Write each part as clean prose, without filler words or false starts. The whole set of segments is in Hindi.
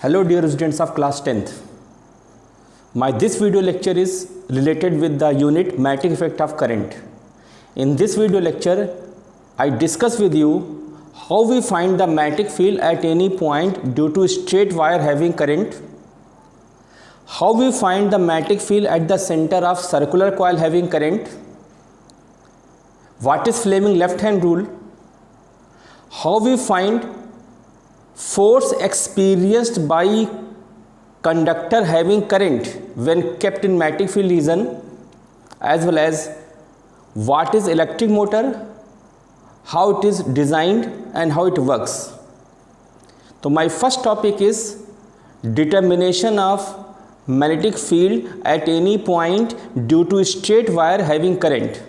Hello dear students of class 10th. This video lecture is related with the unit magnetic effect of current. In this video lecture, I discuss with you how we find the magnetic field at any point due to straight wire having current, how we find the magnetic field at the center of circular coil having current, what is Fleming left hand rule, how we find force experienced by conductor having current when kept in magnetic field region, as well as what is electric motor, how it is designed and how it works. So my first topic is determination of magnetic field at any point due to straight wire having current.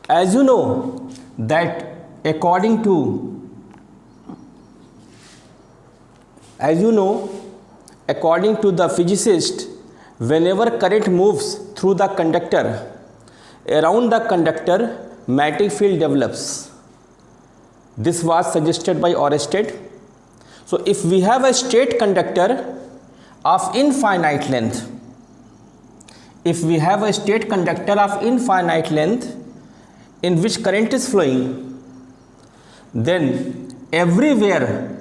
As you know that according to the physicist, whenever current moves through the conductor, around the conductor magnetic field develops. This was suggested by Oersted. So if we have a straight conductor of infinite length, in which current is flowing, then everywhere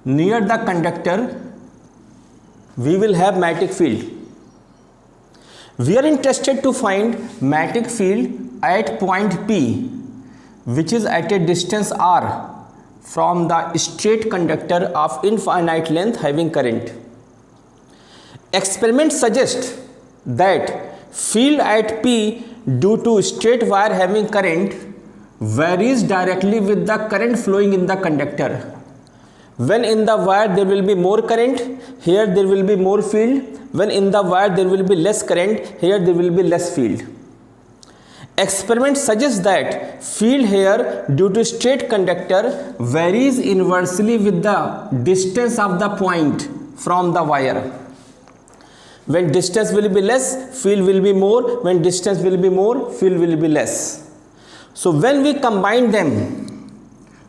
near the conductor we will have magnetic field. We are interested to find magnetic field at point P, which is at a distance r from the straight conductor of infinite length having current. Experiments suggest that field at P due to straight wire having current varies directly with the current flowing in the conductor. When in the wire there will be more current, here there will be more field. When in the wire there will be less current, here there will be less field. Experiment suggests that field here due to straight conductor varies inversely with the distance of the point from the wire. When distance will be less, field will be more. When distance will be more, field will be less. So when we combine them,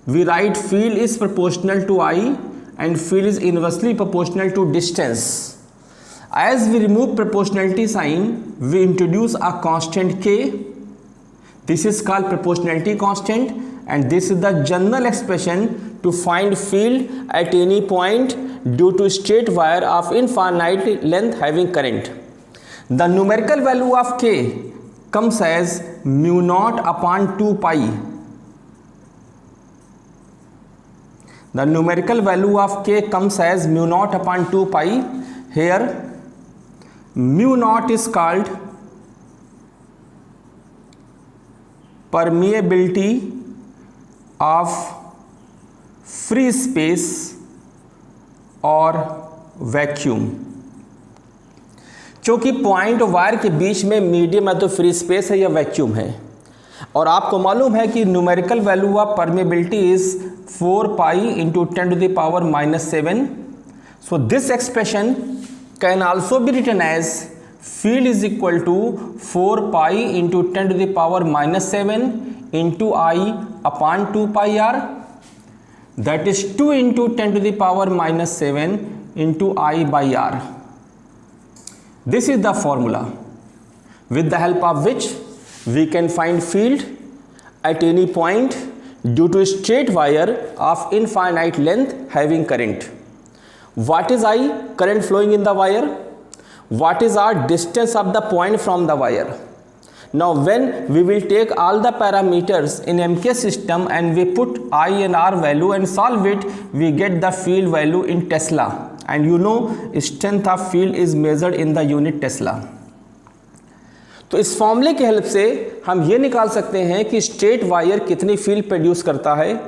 we write field is proportional to I and field is inversely proportional to distance. As we remove proportionality sign, we introduce a constant K. This is called proportionality constant, and this is the general expression to find field at any point due to straight wire of infinite length having current. The numerical value of K comes as mu naught upon 2 pi. The numerical value of K comes as mu naught upon 2 pi. Here mu naught is called permeability of free space और वैक्यूम. क्योंकि पॉइंट और वायर के बीच में मीडियम है तो फ्री स्पेस है या वैक्यूम है, और आपको मालूम है कि numerical value of permeability is 4 pi into 10 to the power -7. So this expression can also be written as field is equal to 4 pi into 10 to the power -7 into I upon 2 pi R. That is 2 into 10 to the power -7 into I by R. This is the formula with the help of which we can find field at any point due to straight wire of infinite length having current. What is I? Current flowing in the wire. What is R? Distance of the point from the wire. Now when we will take all the parameters in MK system and we put I and R value and solve it, we get the field value in Tesla, and you know strength of field is measured in the unit Tesla. तो इस फॉर्मूले की हेल्प से हम ये निकाल सकते हैं कि स्ट्रेट वायर कितनी फील्ड प्रोड्यूस करता है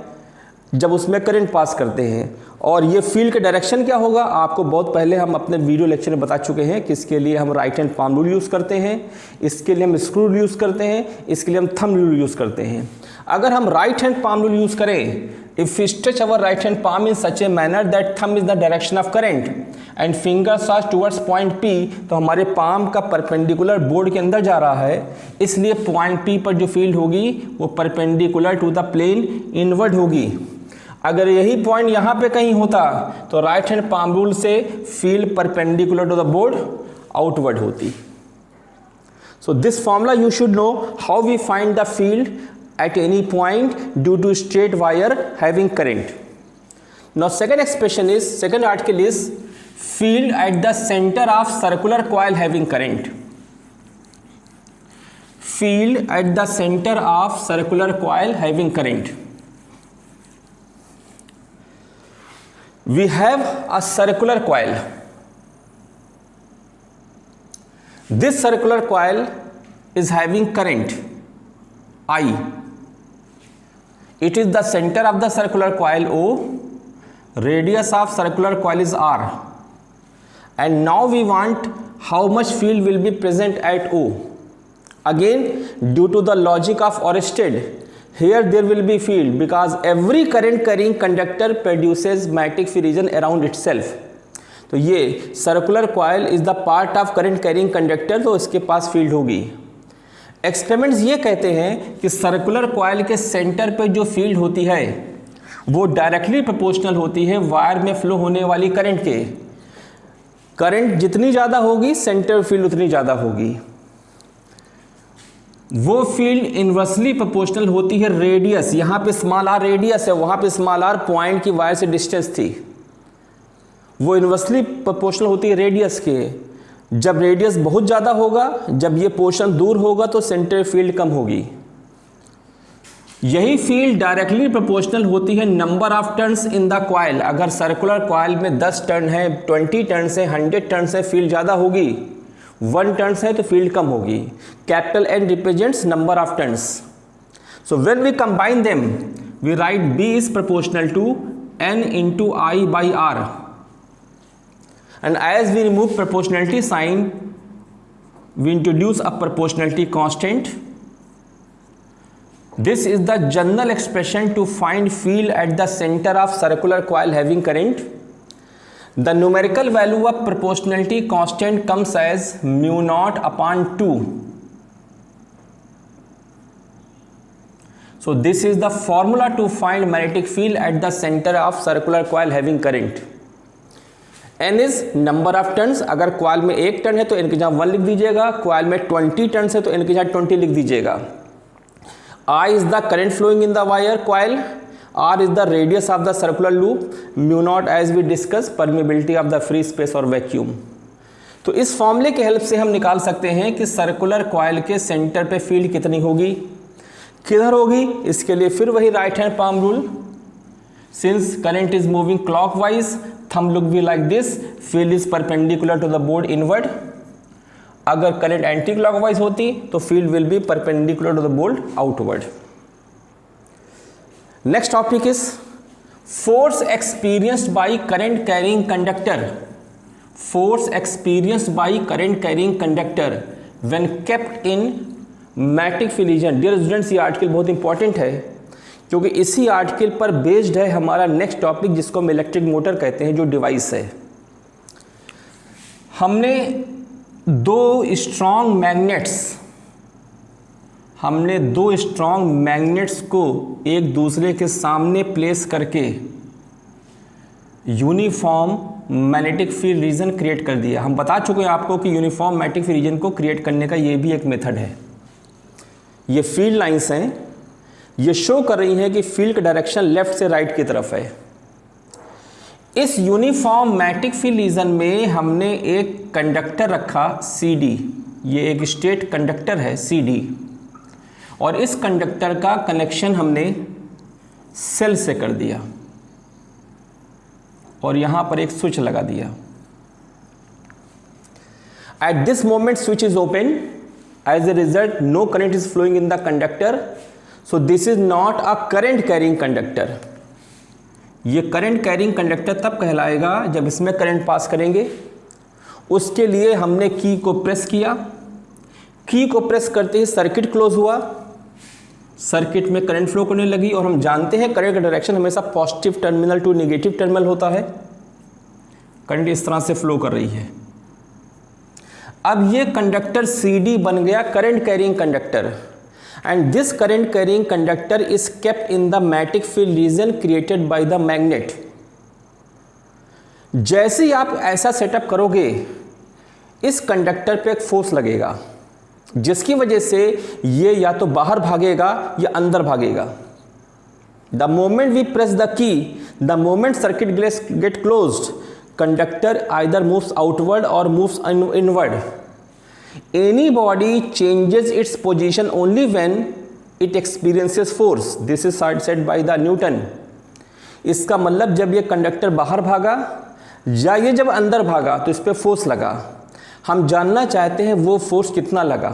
जब उसमें करंट पास करते हैं, और ये फील्ड का डायरेक्शन क्या होगा आपको बहुत पहले हम अपने वीडियो लेक्चर में बता चुके हैं कि इसके लिए हम right hand palm rule use करते हैं, इसके लिए हम स्क्रू रूल यूज़ करते हैं, इसके लिए हम थंब रूल यूज़ करते हैं. अगर हम right hand palm rule use करें, if we stretch our right hand palm in such a manner that thumb is the direction of current and fingers are towards point P, तो हमारे पाम का परपेंडिकुलर बोर्ड के अंदर जा रहा है, इसलिए पॉइंट P पर जो फील्ड होगी वो perpendicular to the plane inward होगी. अगर यही पॉइंट यहाँ पे कहीं होता तो राइट हैंड पाम रूल से field perpendicular to the board outward होती। So this formula you should know how we find the field at any point due to straight wire having current. Now second article is field at the center of circular coil having current. Field at the center of circular coil having current. We have a circular coil. This circular coil is having current I. It is the center of the circular coil O, radius of circular coil is R, and now we want how much field will be present at O. Again, due to the logic of Oersted, here there will be field because every current carrying conductor produces magnetic field region around itself. तो ये circular coil is the part of current carrying conductor, तो इसके पास field होगी। एक्सपेरिमेंट्स ये कहते हैं कि सर्कुलर कॉइल के सेंटर पे जो फील्ड होती है वो डायरेक्टली प्रोपोर्शनल होती है वायर में फ्लो होने वाली करंट के। करंट जितनी ज़्यादा होगी सेंटर फील्ड उतनी ज़्यादा होगी। वो फील्ड इन्वर्सली प्रोपोर्शनल होती है रेडियस, यहाँ पे स्मॉल आर रेडियस है, वहाँ पे स्मॉल आर पॉइंट की वायर से डिस्टेंस थी, वो इन्वर्सली प्रोपोर्शनल होती है रेडियस के। जब रेडियस बहुत ज़्यादा होगा, जब ये पोर्शन दूर होगा तो सेंटर फील्ड कम होगी। यही फील्ड डायरेक्टली प्रोपोर्शनल होती है number of turns in the coil. अगर सर्कुलर कॉइल में 10 टर्न है, 20 टर्न्स है, 100 टर्न्स है, फील्ड ज़्यादा होगी। 1 टर्न्स है तो फील्ड कम होगी। Capital N represents number of turns. So when we combine them we write B is proportional to N into I by R. And as we remove proportionality sign, we introduce a proportionality constant. This is the general expression to find field at the center of circular coil having current. The numerical value of proportionality constant comes as mu naught upon 2. So this is the formula to find magnetic field at the center of circular coil having current. N is number of turns. अगर कॉइल में 1 टर्न है तो N की जगह 1 लिख दीजिएगा। कॉइल में 20 टर्न्स है तो N की जगह 20 लिख दीजिएगा। I is the current flowing in the wire coil. R is the radius of the circular loop. Mu naught as we discuss permeability of the free space और वैक्यूम। तो इस फॉर्मूले की हेल्प से हम निकाल सकते हैं कि सर्कुलर कॉइल के सेंटर पे फील्ड कितनी होगी, किधर होगी। इसके लिए फिर वही right hand palm rule. Since current is moving clockwise, thumb look be like this, field is perpendicular to the board inward. अगर करंट एंटी क्लॉकवाइज होती तो field will be perpendicular to the board outward. Next topic is force experienced by current carrying conductor. Force experienced by current carrying conductor when kept in magnetic field region. Dear students, ये आर्टिकल बहुत इंपॉर्टेंट है क्योंकि इसी आर्टिकल पर बेस्ड है हमारा नेक्स्ट टॉपिक जिसको हम इलेक्ट्रिक मोटर कहते हैं, जो डिवाइस है। हमने दो स्ट्रॉन्ग मैग्नेट्स को एक दूसरे के सामने प्लेस करके uniform magnetic field reason create कर दिया। हम बता चुके हैं आपको कि यूनिफॉर्म मैग्नेटिक फील्ड रीजन को क्रिएट करने का ये भी एक मेथड है। ये फील्ड लाइंस हैं, ये शो कर रही हैं कि फील्ड का डायरेक्शन लेफ्ट से राइट की तरफ है। इस यूनिफॉर्म मैग्नेटिक फील्ड रीजन में हमने एक कंडक्टर रखा CD, ये एक स्टेट कंडक्टर है CD, और इस कंडक्टर का कनेक्शन हमने सेल से कर दिया और यहां पर एक स्विच लगा दिया। At this moment switch is open, as a result no current is flowing in the conductor, so this is not a current carrying conductor. ये करंट कैरिंग कंडक्टर तब कहलाएगा जब इसमें करंट पास करेंगे। उसके लिए हमने की को प्रेस किया, की को प्रेस करते ही सर्किट क्लोज हुआ, सर्किट में करंट फ्लो करने लगी। और हम जानते हैं करंट का डायरेक्शन हमेशा positive terminal to negative terminal होता है। करंट इस तरह से फ्लो कर रही है। अब ये कंडक्टर CD बन गया current carrying conductor. and this current carrying conductor is kept in the magnetic field region created by the magnet. जैसे ही आप ऐसा सेटअप करोगे, इस कंडक्टर पे एक फोर्स लगेगा जिसकी वजह से ये या तो बाहर भागेगा या अंदर भागेगा. The moment we press the key, the moment circuit get closed, conductor either moves outward or moves inward. Any body changes its position only when it experiences force. This is said by the Newton. इसका मतलब जब ये कंडक्टर बाहर भागा या ये जब अंदर भागा तो इस पर फोर्स लगा. हम जानना चाहते हैं वो फोर्स कितना लगा.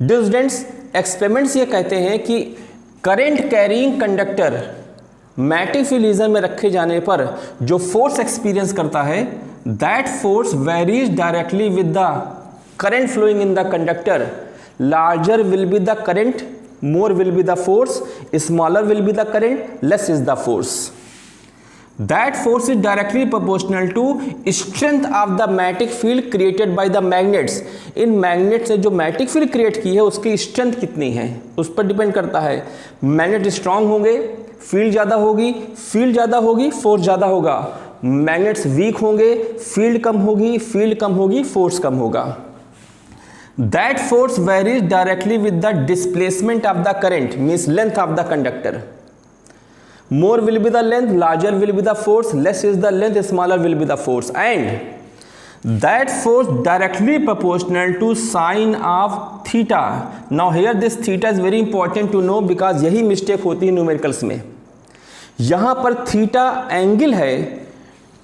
स्टूडेंट्स, एक्सपेरिमेंट्स ये कहते हैं कि current carrying conductor magnetic field reason में रखे जाने पर जो फोर्स एक्सपीरियंस करता है, that force varies directly with the current flowing in the conductor. Larger will be the current, more will be the force, smaller will be the current, less is the force. That force is directly proportional to strength of the magnetic field created by the magnets. In magnet से जो मैग्नेटिक फील्ड क्रिएट की है उसकी स्ट्रेंथ कितनी है उस पर डिपेंड करता है. मैग्नेट स्ट्रांग होंगे, फील्ड ज़्यादा होगी, फील्ड ज़्यादा होगी, फोर्स ज़्यादा होगा. मैग्नेट्स वीक होंगे, फील्ड कम होगी, फील्ड कम होगी, फोर्स कम होगा. That force varies directly with the displacement of the current, means length of the conductor. More will be the length, larger will be the force, less is the length, smaller will be the force. And that force directly proportional to sine of theta. Now here this theta is very important to know because यही मिस्टेक होती है न्यूमेरिकल्स में. यहाँ पर थीटा एंगल है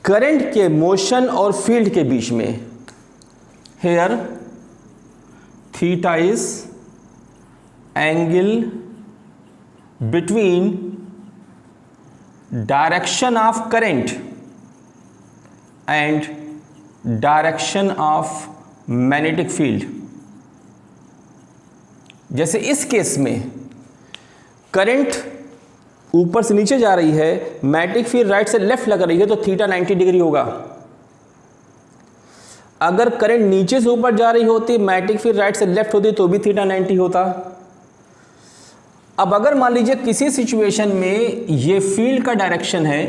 करंट के मोशन और फील्ड के बीच में. Here theta is angle between direction of current and direction of magnetic field. जैसे इस केस में करंट ऊपर से नीचे जा रही है, मैग्नेटिक फील्ड राइट से लेफ्ट लग रही है, तो थीटा 90 डिग्री होगा. अगर करंट नीचे से ऊपर जा रही होती, मैग्नेटिक फील्ड राइट से लेफ्ट होती, तो भी थीटा 90 होता. अब अगर मान लीजिए किसी सिचुएशन में ये फील्ड का डायरेक्शन है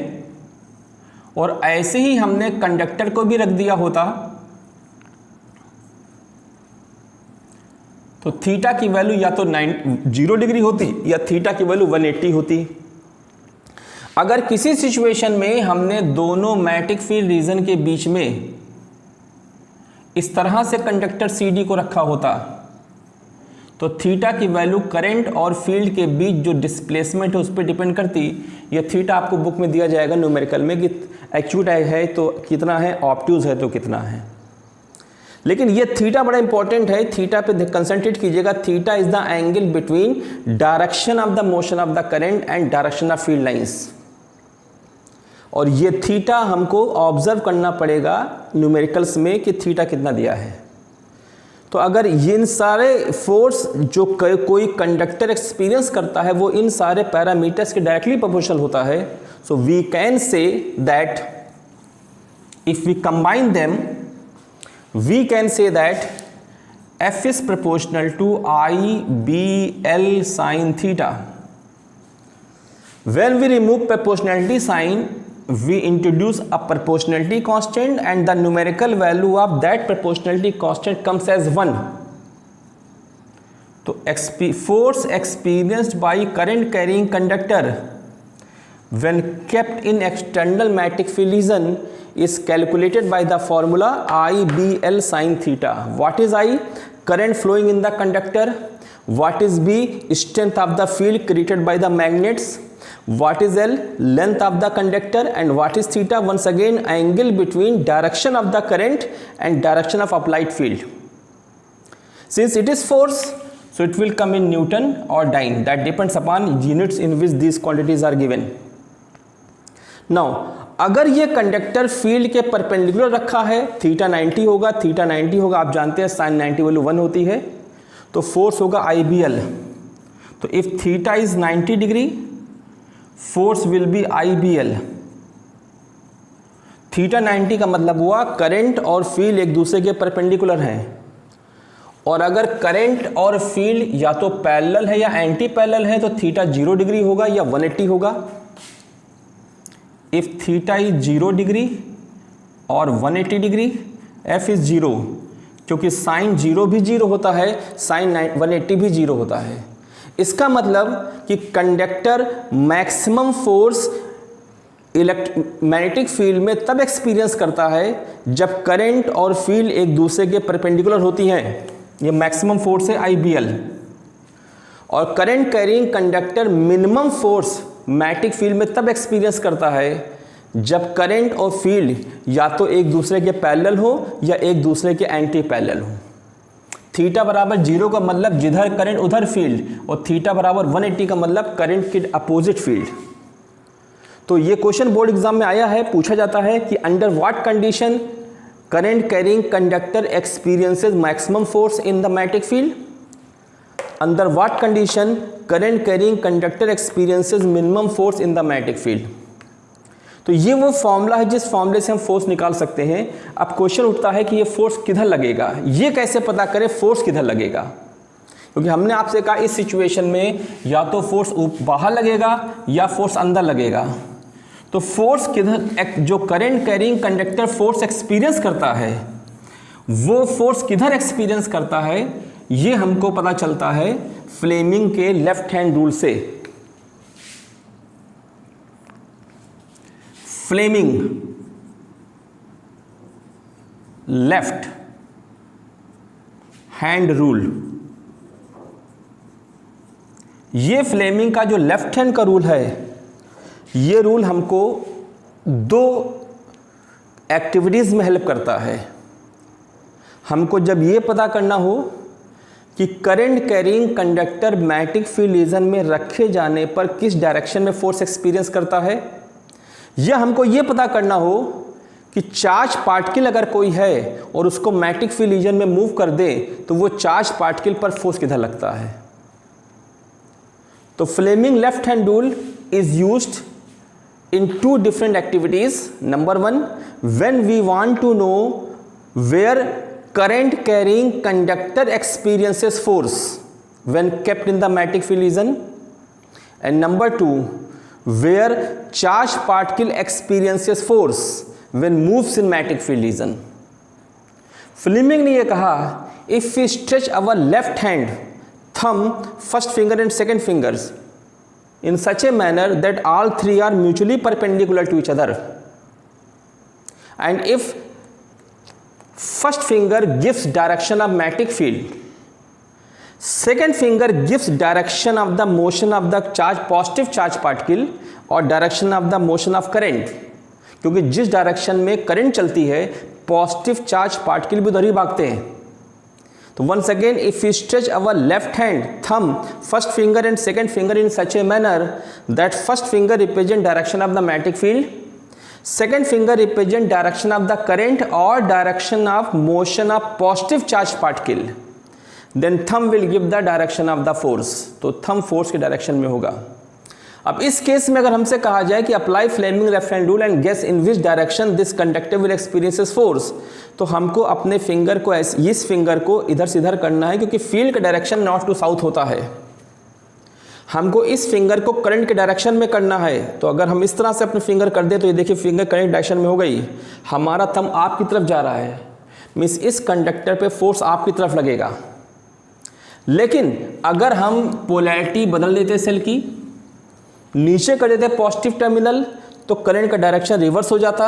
और ऐसे ही हमने कंडक्टर को भी रख दिया होता, तो थीटा की वैल्यू या तो 0 डिग्री होती या थीटा की वैल्यू 180 होती. अगर किसी सिचुएशन में हमने दोनों मैग्नेटिक फील्ड रीजन के बीच में इस तरह से कंडक्टर CD को रखा होता, तो थीटा की वैल्यू करंट और फील्ड के बीच जो डिस्प्लेसमेंट है उस पर डिपेंड करती. ये थीटा आपको बुक में दिया जाएगा न्यूमेरिकल में कि एक्यूट है तो कितना है, ऑब्ट्यूज है तो कितना है. लेकिन ये थीटा बड़ा इंपॉर्टेंट है, थीटा पे कंसंट्रेट कीजिएगा. Theta is the angle between direction of the motion of the current and direction of field lines. और ये थीटा हमको ऑब्जर्व करना पड़ेगा न्यूमेरिकल्स में कि थीटा कितना दिया है. तो अगर इन सारे फोर्स जो कोई कंडक्टर एक्सपीरियंस करता है वो इन सारे पैरामीटर्स के डायरेक्टली प्रोपोर्शनल होता है. So we can say that if we combine them we can say that F is proportional to IBL sin theta. When we remove proportionality sign, we introduce a proportionality constant and the numerical value of that proportionality constant comes as 1. तो force experienced by current carrying conductor when kept in external magnetic field region is calculated by the formula IBL sin theta. What is I? Current flowing in the conductor. What is B? Strength of the field created by the magnets. What is L? Length of the conductor. And what is theta? Once again, angle between direction of the current and direction of applied field. Since it is force, so it will come in Newton or Dyne. That depends upon units in which these quantities are given. Now, अगर ये कंडक्टर फील्ड के परपेंडिकुलर रखा है, थीटा 90 होगा, थीटा 90 होगा, आप जानते हैं साइन 90 वैल्यू 1 होती है, तो फोर्स होगा IBL. तो if theta is 90 degree, force will be IBL. Theta 90 का मतलब हुआ करंट और फील्ड एक दूसरे के परपेंडिकुलर हैं और अगर करंट और फील्ड या तो पैरेलल है या एंटी पैरेलल है तो थीटा 0 डिग्री होगा या 180 होगा। इफ थीटा इज 0 डिग्री और 180 डिग्री, एफ इज 0, क्योंकि साइन 0 भी 0 होता है, साइन 180 भी 0 होता है। इसका मतलब कि conductor maximum force magnetic field में तब एक्सपीरियंस करता है जब करंट और फील्ड एक दूसरे के परपेंडिकुलर होती हैं। ये मैक्सिमम फोर्स है IBL। और current carrying conductor minimum force magnetic field में तब एक्सपीरियंस करता है जब करंट और फील्ड या तो एक दूसरे के पैरेलल हो या एक दूसरे के एंटी पैरेलल हो। थीटा बराबर 0 का मतलब जिधर करंट उधर फील्ड, और थीटा बराबर 180 का मतलब करंट के अपोजिट फील्ड। तो ये क्वेश्चन बोर्ड एग्जाम में आया है, पूछा जाता है कि under what condition current carrying conductor experiences maximum force in the magnetic field. Under what condition current carrying conductor experiences minimum force in the magnetic field. तो ये वो फॉर्मूला है जिस फॉर्मूले से हम फोर्स निकाल सकते हैं। अब क्वेश्चन उठता है कि ये फोर्स किधर लगेगा, ये कैसे पता करें फोर्स किधर लगेगा, क्योंकि हमने आपसे कहा इस सिचुएशन में या तो फोर्स बाहर लगेगा या फोर्स अंदर लगेगा। तो फोर्स किधर, जो current carrying conductor force experience करता है वो फोर्स किधर एक्सपीरियंस करता है, ये हमको पता चलता है फ्लेमिंग के लेफ्ट हैंड रूल से। फ्लेमिंग लेफ्ट हैंड रूल, ये फ्लेमिंग का जो लेफ्ट हैंड का रूल है, ये रूल हमको दो एक्टिविटीज़ में हेल्प करता है। हमको जब ये पता करना हो कि current carrying conductor magnetic field reason में रखे जाने पर किस डायरेक्शन में फोर्स एक्सपीरियंस करता है, या हमको ये पता करना हो कि चार्ज पार्टिकल अगर कोई है और उसको मैग्नेटिक फील्ड रीजन में मूव कर दे तो वो चार्ज पार्टिकल पर फोर्स किधर लगता है। तो Fleming left hand rule is used in two different activities. Number one, when we want to know where current carrying conductor experiences force when kept in the magnetic field region, and number two, where charged particle experiences force when moves in magnetic field region. Fleming ने ये कहा, if we stretch our left hand, thumb, first finger and second fingers in such a manner that all three are mutually perpendicular to each other, and if first finger gives direction of magnetic field, second finger gives direction of the motion of the charge positive charge particle और direction of the motion of current, क्योंकि जिस डायरेक्शन में करंट चलती है पॉजिटिव चार्ज पार्टिकल भी उधर ही भागते हैं। तो once again, if we stretch our left hand, thumb, first finger and second finger in such a manner that first finger represent direction of the magnetic field, second finger represent direction of the current or direction of motion of positive charge particle, then thumb will give the direction of the force. तो thumb force के डायरेक्शन में होगा। अब इस केस में अगर हमसे कहा जाए कि apply Fleming left hand rule and guess in which direction this conductor will experiences force, तो हमको अपने फिंगर को इस फिंगर को इधर से इधर करना है, क्योंकि फील्ड का डायरेक्शन नॉर्थ टू साउथ होता है। हमको इस फिंगर को करंट के डायरेक्शन में करना है। तो अगर हम इस तरह से अपने फिंगर कर दे तो ये देखिए फिंगर करंट डायरेक्शन में हो गई, हमारा थंब आपकी तरफ जा रहा है, मीन्स इस कंडक्टर पे फोर्स आपकी तरफ लगेगा। लेकिन अगर हम पोलैरिटी बदल देते सेल की, नीचे कर देते पॉजिटिव टर्मिनल, तो करंट का डायरेक्शन रिवर्स हो जाता।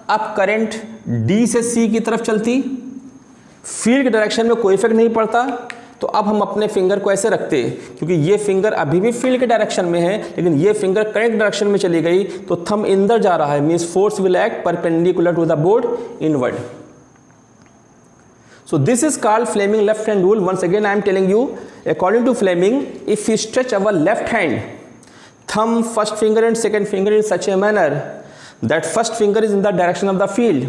अब करंट डी से सी की तरफ चलती, फील्ड के डायरेक्शन में कोई इफेक्ट नहीं पड़ता। तो अब हम अपने फिंगर को ऐसे रखते, क्योंकि ये फिंगर अभी भी फील्ड के डायरेक्शन में है, लेकिन ये फिंगर करंट डायरेक्शन में चली गई, तो थंब अंदर जा रहा है, means force will act perpendicular to the board inward. So this is called Fleming left hand rule. Once again I am telling you, according to Fleming, if we stretch our left hand, thumb, first finger and second finger in such a manner that first finger is in the direction of the field,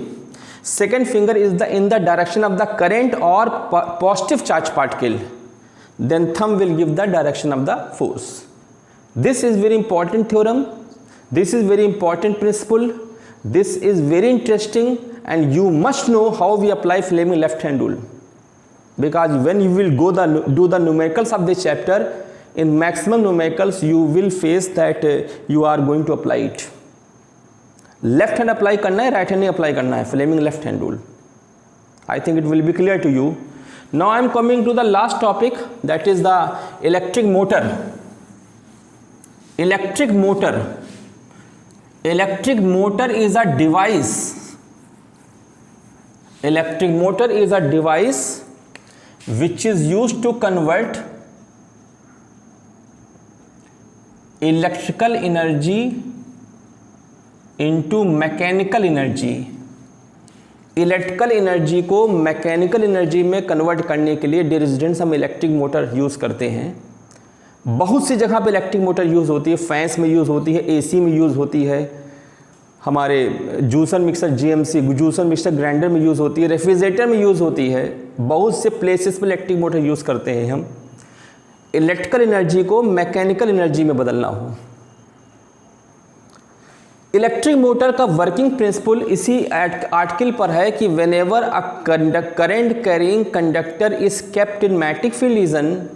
second finger is in the direction of the current or positive charge particle, then thumb will give the direction of the force. This is very important theorem, this is very important principle, this is very interesting, and you must know how we apply Fleming left hand rule. because when you will do the numericals of this chapter, in maximum numericals you will face that you are going to apply it. Left hand apply करना है, राइट हैंड नहीं अप्लाई करना है, Fleming left hand rule. I think it will be clear to you. Now I am coming to the last topic, that is the electric motor. Electric motor. Electric motor is a device. Electric motor is a device which is used to convert electrical energy into mechanical energy. Electrical energy को मैकेनिकल एनर्जी में कन्वर्ट करने के लिए डियर स्टूडेंट्स हम इलेक्ट्रिक मोटर यूज़ करते हैं. बहुत सी जगह पे इलेक्ट्रिक मोटर यूज़ होती है. फैंस में यूज़ होती है, एसी में यूज़ होती है, हमारे juicer mixer GMC juicer mixer grinder में यूज़ होती है, रेफ्रिजरेटर में यूज़ होती है. बहुत से प्लेसेस में इलेक्ट्रिक मोटर यूज़ करते हैं हम. इलेक्ट्रिकल एनर्जी को मैकेनिकल एनर्जी में बदलना हो. इलेक्ट्रिक मोटर का वर्किंग प्रिंसिपल इसी आर्टिकल पर है कि whenever a current carrying conductor is kept in magnetic field region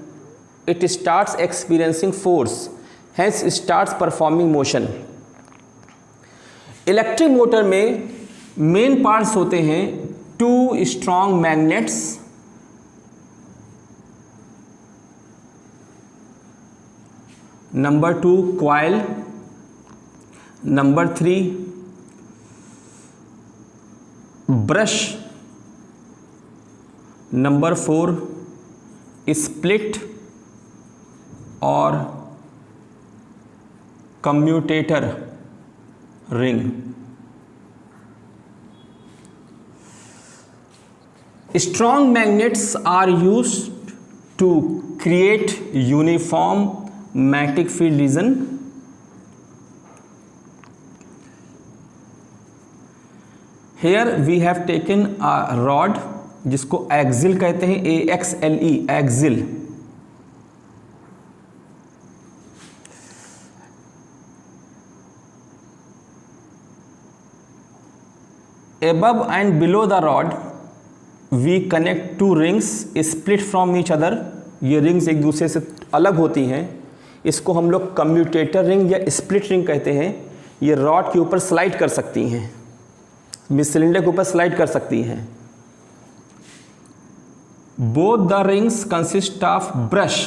it starts experiencing force, hence starts performing motion. Electric motor में मेन पार्ट्स होते हैं 2 strong magnets, number 2 coil, number 3 brush, number 4 split और commutator ring. Strong magnets are used to create uniform magnetic field region. Here we have taken a rod जिसको एक्सिल कहते हैं, AXLE axle. Above and below the rod we connect 2 rings split from each other. ये रिंग्स एक दूसरे से अलग होती हैं. इसको हम लोग कम्यूटेटर रिंग या स्प्लिट रिंग कहते हैं. ये रॉड के ऊपर स्लाइड कर सकती हैं, सिलेंडर के ऊपर स्लाइड कर सकती हैं. Both the rings consist of brush,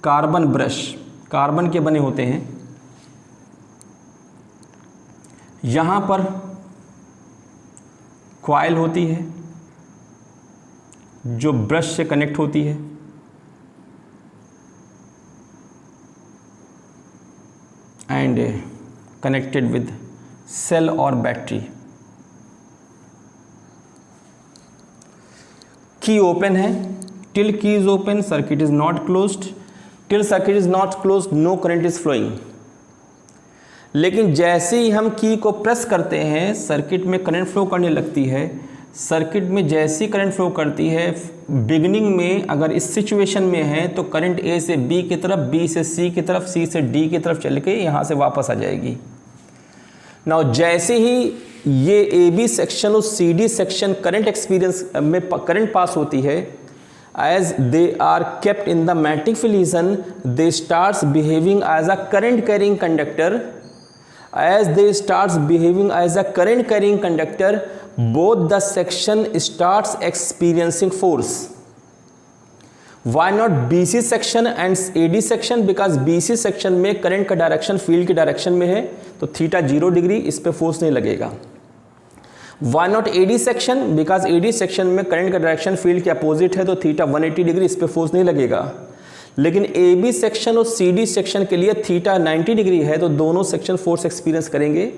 carbon brush, carbon के बने होते हैं. यहाँ पर कॉइल होती है जो ब्रश से कनेक्ट होती है. एंड कनेक्टेड विद सेल और बैटरी. की ओपन है. Till key is open circuit is not closed. Till circuit is not closed no current is flowing. लेकिन जैसे ही हम की को प्रेस करते हैं सर्किट में करंट फ्लो करने लगती है. सर्किट में जैसी करंट फ्लो करती है, बिगिनिंग में अगर इस सिचुएशन में है तो करंट ए से बी की तरफ, बी से सी की तरफ, सी से डी की तरफ चल के यहाँ से वापस आ जाएगी. नाउ जैसे ही ये ए बी सेक्शन और C D section current experience में करंट पास होती है, as they are kept in the magnetic field region they starts behaving as a current carrying conductor. As they starts behaving as a current carrying conductor, both the section starts experiencing force. Why not BC section and AD section? Because BC section में करंट का डायरेक्शन फील्ड के डायरेक्शन में है तो थीटा 0 डिग्री, इस पे फोर्स नहीं लगेगा. Why not AD section? Because AD section में करंट का डायरेक्शन फील्ड के अपोजिट है तो थीटा 180 डिग्री, इस पे फोर्स नहीं लगेगा. लेकिन AB सेक्शन और CD सेक्शन के लिए थीटा 90 डिग्री है तो दोनों सेक्शन फोर्स एक्सपीरियंस करेंगे.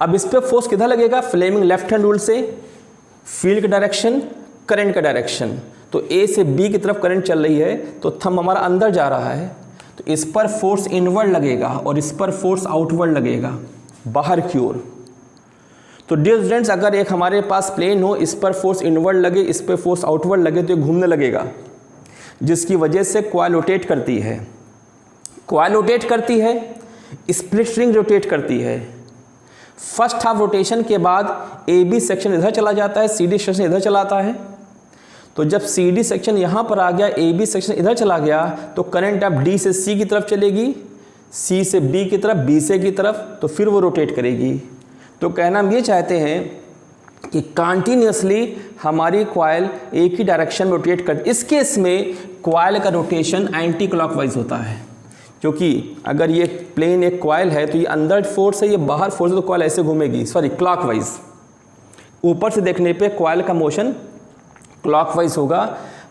अब इस पे फोर्स किधर लगेगा? फ्लेमिंग लेफ्ट हैंड रूल से फील्ड का डायरेक्शन, करंट का डायरेक्शन. तो A से B की तरफ करंट चल रही है तो थंब हमारा अंदर जा रहा है तो इस पर फोर्स इनवर्ड लगेगा और इस पर फोर्स आउटवर्ड लगेगा, बाहर की ओर. तो डियर स्टूडेंट्स, अगर एक हमारे पास प्लेन हो, इस पर फोर्स इनवर्ड लगे, इस पर फोर्स आउटवर्ड लगे तो ये घूमने लगेगा, जिसकी वजह से कॉइल रोटेट करती है. कॉइल रोटेट करती है, स्प्लिट रिंग रोटेट करती है. फर्स्ट हाफ रोटेशन के बाद AB सेक्शन इधर चला जाता है, CD सेक्शन इधर चला आता है. तो जब सी डी सेक्शन यहाँ पर आ गया, ए बी सेक्शन इधर चला गया, तो करंट अब डी से सी की तरफ चलेगी, सी से बी की तरफ, बी से की तरफ, तो फिर वो रोटेट करेगी। तो कहना हम ये चाहते हैं कि कंटिन्यूसली हमारी कॉइल एक ही डायरेक्शन में रोटेट कर। इस केस में कॉइल का रोटेशन एंटी क्लॉकवाइज होता है, क्योंकि अगर ये प्लेन एक कॉइल है तो ये अंदर फोर्स है, ये बाहर फोर्स है, तो कॉइल ऐसे घूमेगी, सॉरी क्लॉकवाइज। ऊपर से देखने पे कॉइल का मोशन क्लॉकवाइज होगा,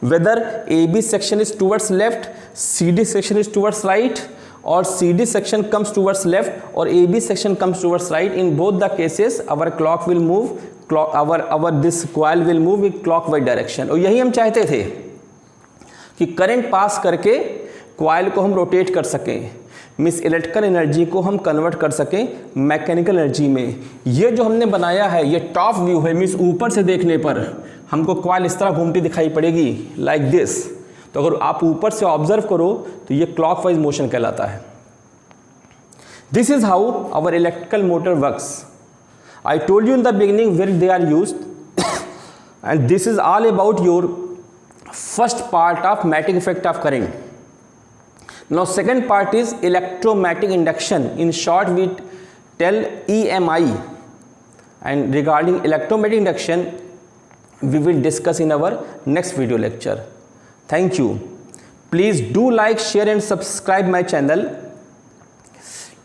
whether A B section is towards left, C D section is towards right, और C D section comes towards left और A B section comes towards right. In both the cases our clock will move, our this coil will move in clockwise direction. और यही हम चाहते थे कि करंट पास करके कॉइल को हम रोटेट कर सकें, मीन्स इलेक्ट्रिकल एनर्जी को हम कन्वर्ट कर सकें मैकेनिकल एनर्जी में। ये जो हमने बनाया है ये टॉप व्यू है, मीन्स ऊपर से देखने पर हमको कॉइल इस तरह घूमती दिखाई पड़ेगी, लाइक दिस। तो अगर आप ऊपर से ऑब्जर्व करो तो ये क्लॉकवाइज मोशन कहलाता है। This is how our electrical motor works. I told you in the beginning where they are used and this is all about your first part of magnetic effect of current. Now second part is electromagnetic induction. In short we tell EMI, and regarding electromagnetic induction we will discuss in our next video lecture. Thank you. Please do like, share and subscribe my channel.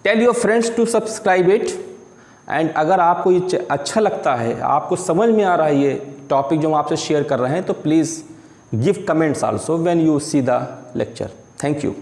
Tell your friends to subscribe it. And अगर आपको ये अच्छा लगता है, आपको समझ में आ रहा है ये टॉपिक जो हम आपसे शेयर कर रहे हैं, तो please give comments also when you see the lecture. Thank you.